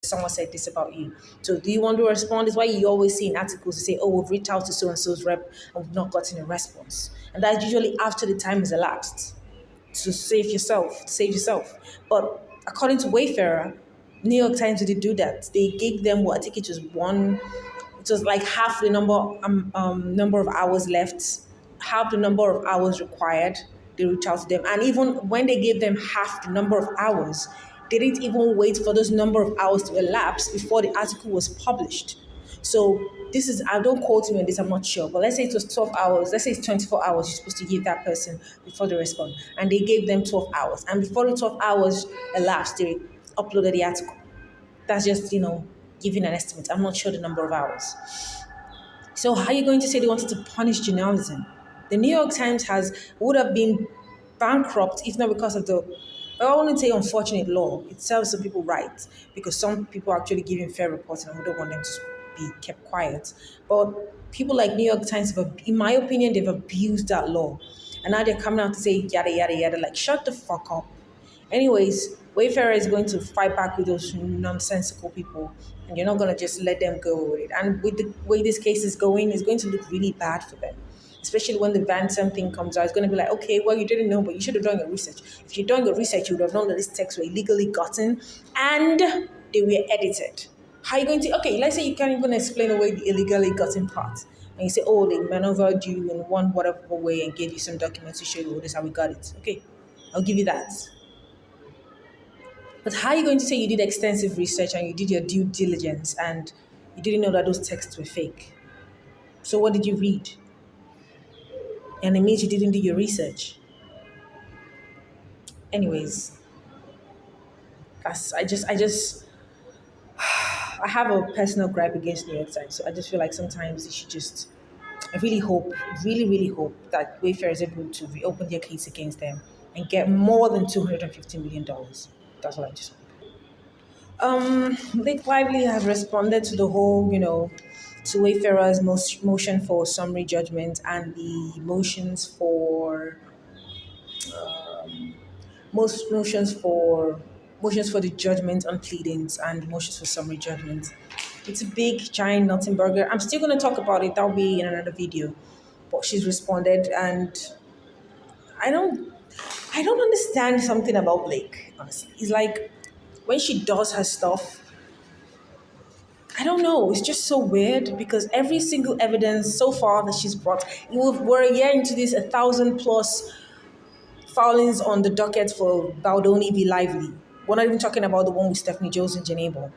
someone said this about you. So do you want to respond? Is why you always see in articles to say, oh, we've reached out to so and so's rep and we've not gotten a response. And that's usually after the time has elapsed to save yourself. But according to Wayfarer, New York Times didn't do that. They gave them what I think it was like half the number of hours left, half the number of hours required. They reach out to them, and even when they gave them half the number of hours, they didn't even wait for those number of hours to elapse before the article was published. So this is, I don't quote me on this, I'm not sure, but let's say it was 12 hours, let's say it's 24 hours you're supposed to give that person before they respond. And they gave them 12 hours. And before the 12 hours elapsed, they uploaded the article. That's just, giving an estimate. I'm not sure the number of hours. So how are you going to say they wanted to punish journalism? The New York Times would have been bankrupt if not because of I wouldn't say unfortunate law. It serves some people right because some people are actually giving fair reporting and we don't want them to be kept quiet. But people like New York Times, in my opinion, they've abused that law. And now they're coming out to say yada, yada, yada. Like, shut the fuck up. Anyways, Wayfarer is going to fight back with those nonsensical people, and you're not going to just let them go with it. And with the way this case is going, it's going to look really bad for them, especially when the Vansom thing comes out. It's going to be like, okay, well, you didn't know, but you should have done your research. If you'd done your research, you would have known that these texts were illegally gotten and they were edited. How are you going to, okay, let's say you can't even explain away the illegally gotten part. And you say, oh, they maneuvered you in one whatever way and gave you some documents to show you, oh, this is how we got it. Okay, I'll give you that. But how are you going to say you did extensive research and you did your due diligence and you didn't know that those texts were fake? So what did you read? And it means you didn't do your research. Anyways, I have a personal gripe against New York Times. So I just feel like sometimes they should just, I really hope, really, really hope that Wayfair is able to reopen their case against them and get more than $250 million. That's what I just hope. Blake Lively has responded to the whole, to Wayfarer's motion for summary judgment and the most motions for the judgment on pleadings and motions for summary judgment. It's a big giant nothing burger. I'm still going to talk about it. That'll be in another video. But she's responded, and I don't, I don't understand something about Blake. Honestly, it's like when she does her stuff, I don't know. It's just so weird because every single evidence so far that she's brought, we're a year into this, 1,000 plus filings on the docket for Baldoni v. Lively. We're not even talking about the one with Stephanie Jones and Janebo.